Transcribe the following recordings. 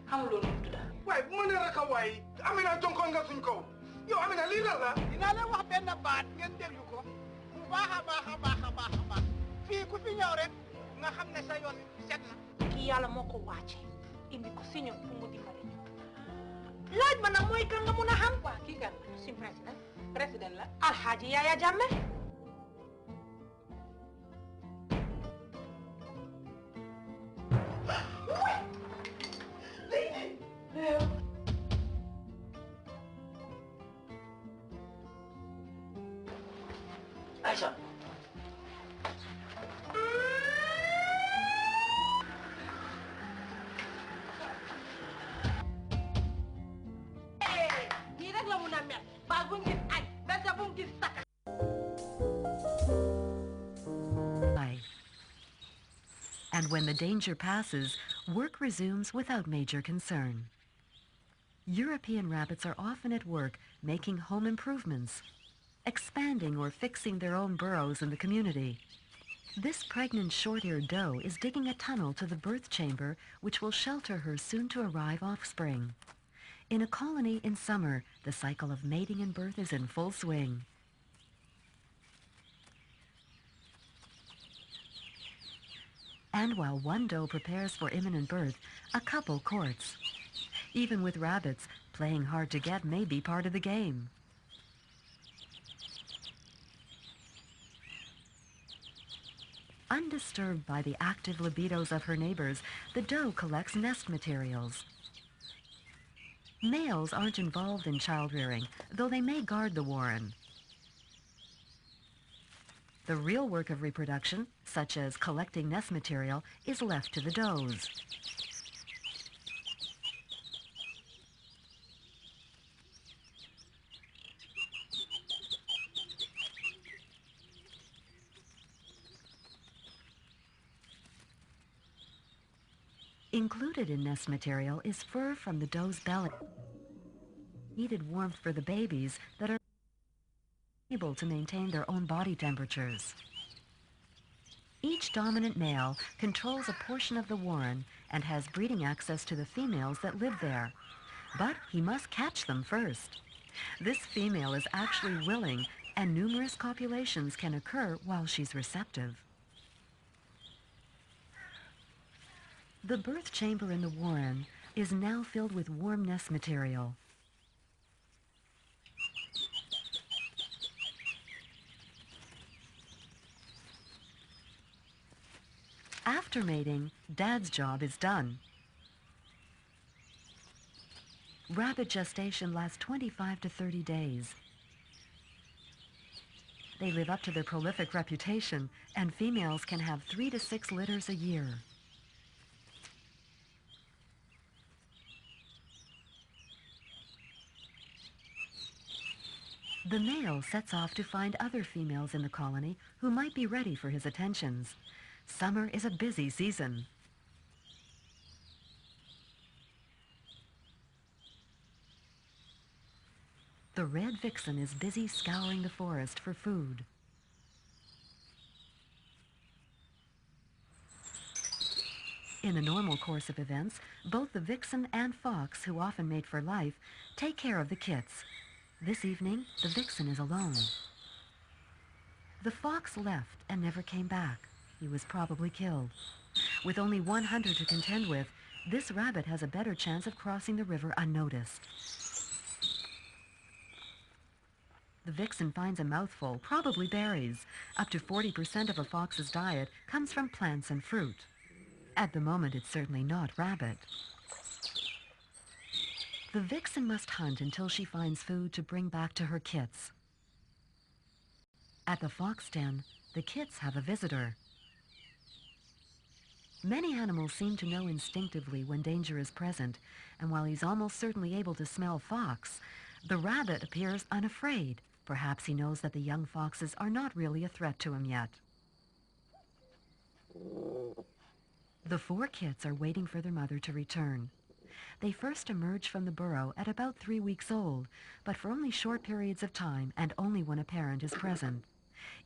xamuloo nu mu tudda. waaye bu ma nee rek a waay Amina jonkoon nga suñ kaw yow Amina lii lan la. dinaa leen wax benn baat ngeen déglu ko bu baax a baax a baax a baax a baax fii ku fi ñëw rek nga xam ne sa yoon set na. kii yàlla moo ko wàcce indi ko si ñun pour mu dimbali ñu laaj ma nag mooy kan nga mun a xam. waa kii kan suñ président la Alhaji Yaya Jammeh. Aisha. Nii rek la mun a mel ba bu ngis añ ba bu ngis takka. And when the danger passes, work resumes without major concern. European rabbits are often at work making home improvements, expanding or fixing their own burrows in the community. This pregnant short-eared doe is digging a tunnel to the birth chamber which will shelter her soon-to-arrive offspring. In a colony in summer, the cycle of mating and birth is in full swing. And while one doe prepares for imminent birth, a couple courts. Even with rabbits, playing hard to get may be part of the game. Undisturbed by the active libidos of her neighbors, the doe collects nest materials. Males aren't involved in child-rearing, though they may guard the warren. The real work of reproduction, such as collecting nest material, is left to the does. Included in nest material is fur from the doe's belly. Needed warmth for the babies that are able to maintain their own body temperatures. Each dominant male controls a portion of the warren and has breeding access to the females that live there. But he must catch them first. This female is actually willing, and numerous copulations can occur while she's receptive. The birth chamber in the warren is now filled with warm nest material. After mating, Dad's job is done. Rabbit gestation lasts 25 to 30 days. They live up to their prolific reputation, and females can have 3 to 6 litters a year. The male sets off to find other females in the colony who might be ready for his attentions. Summer is a busy season. The red vixen is busy scouring the forest for food. In the normal course of events, both the vixen and fox, who often mate for life, take care of the kits. This evening, the vixen is alone. The fox left and never came back. He was probably killed. With only one hunter to contend with, this rabbit has a better chance of crossing the river unnoticed. The vixen finds a mouthful, probably berries. Up to 40% of a fox's diet comes from plants and fruit. At the moment, it's certainly not rabbit. The vixen must hunt until she finds food to bring back to her kits. At the fox den, the kits have a visitor. Many animals seem to know instinctively when danger is present, and while he's almost certainly able to smell fox, the rabbit appears unafraid. Perhaps he knows that the young foxes are not really a threat to him yet. The 4 kits are waiting for their mother to return. They first emerge from the burrow at about 3 weeks old, but for only short periods of time and only when a parent is present.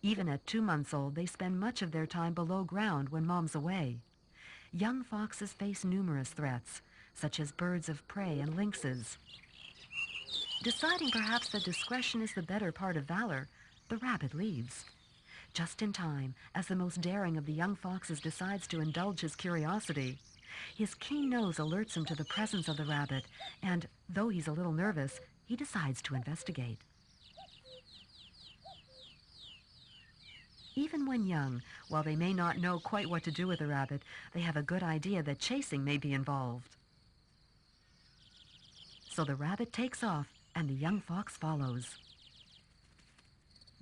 Even at 2 months old, they spend much of their time below ground when mom's away. Young foxes face numerous threats. such as birds of prey and lynxes. Deciding perhaps that discretion is the better part of valor, the rabbit leaves. Just in time, as the most daring of the young foxes decides to indulge his curiosity, his keen nose alerts him to the presence of the rabbit, and, though he's a little nervous, he decides to investigate. Even when young, while they may not know quite what to do with the rabbit, they have a good idea that chasing may be involved. So the rabbit takes off, and the young fox follows.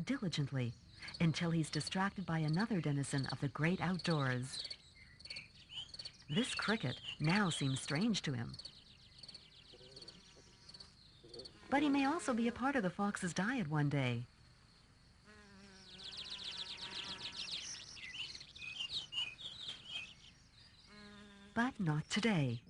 Diligently, until he's distracted by another denizen of the great outdoors. This cricket now seems strange to him. But he may also be a part of the fox's diet one day. But not today.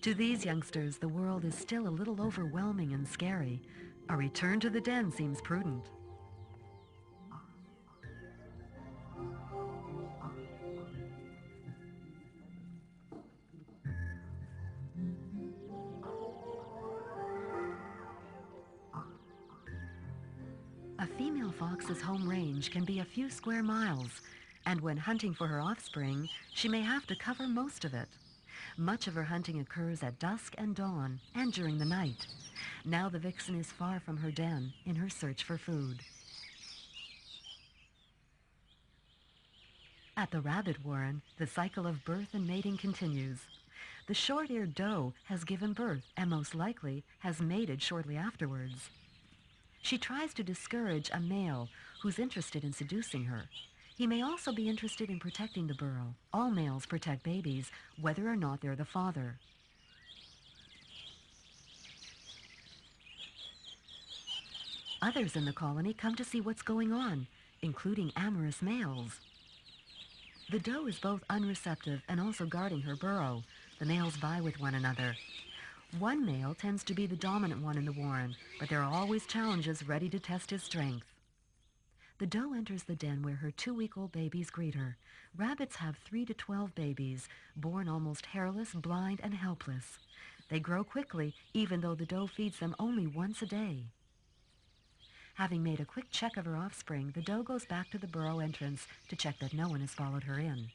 To these youngsters, the world is still a little overwhelming and scary. A return to the den seems prudent. A female fox's home range can be a few square miles, and when hunting for her offspring, she may have to cover most of it. Much of her hunting occurs at dusk and dawn, and during the night. Now the vixen is far from her den in her search for food. At the rabbit warren, the cycle of birth and mating continues. The short-eared doe has given birth and most likely has mated shortly afterwards. She tries to discourage a male who's interested in seducing her. He may also be interested in protecting the burrow. All males protect babies, whether or not they're the father. Others in the colony come to see what's going on, including amorous males. The doe is both unreceptive and also guarding her burrow. The males vie with one another. One male tends to be the dominant one in the warren, but there are always challenges ready to test his strength. The doe enters the den where her 2-week-old babies greet her. Rabbits have 3 to 12 babies, born almost hairless, blind, and helpless. They grow quickly, even though the doe feeds them only once a day. Having made a quick check of her offspring, the doe goes back to the burrow entrance to check that no one has followed her in.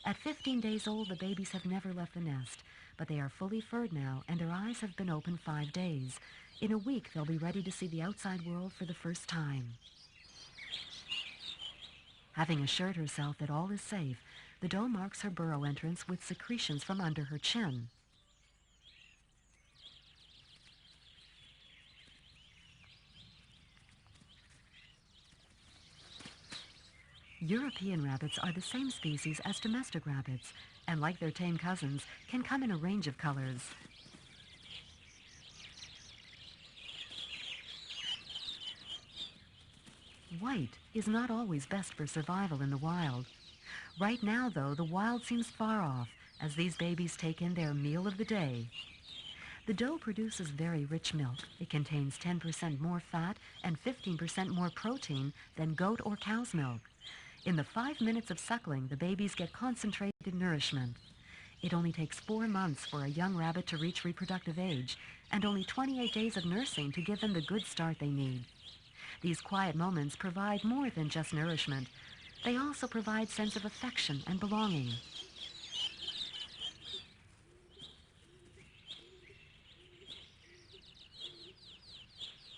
At 15 days old, the babies have never left the nest, but they are fully furred now, and their eyes have been open 5 days. In a week, they'll be ready to see the outside world for the first time. Having assured herself that all is safe, the doe marks her burrow entrance with secretions from under her chin. European rabbits are the same species as domestic rabbits, and like their tame cousins, can come in a range of colors. White is not always best for survival in the wild. Right now, though, the wild seems far off as these babies take in their meal of the day. The doe produces very rich milk. It contains 10% more fat and 15% more protein than goat or cow's milk. In the 5 minutes of suckling, the babies get concentrated nourishment. It only takes 4 months for a young rabbit to reach reproductive age, and only 28 days of nursing to give them the good start they need. These quiet moments provide more than just nourishment. They also provide sense of affection and belonging.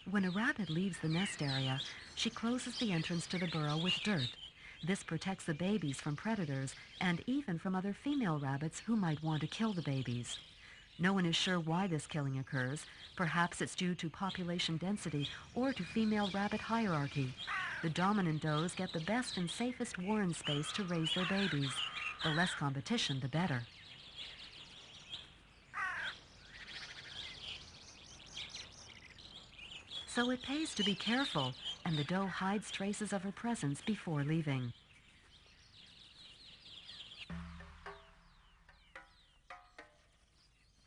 When a rabbit leaves the nest area, she closes the entrance to the burrow with dirt. This protects the babies from predators and even from other female rabbits who might want to kill the babies. No one is sure why this killing occurs. Perhaps it's due to population density or to female rabbit hierarchy. The dominant does get the best and safest warren space to raise their babies. The less competition, the better. So it pays to be careful, and the doe hides traces of her presence before leaving.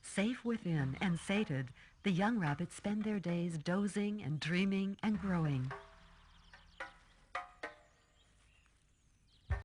Safe within and sated, the young rabbits spend their days dozing and dreaming and growing.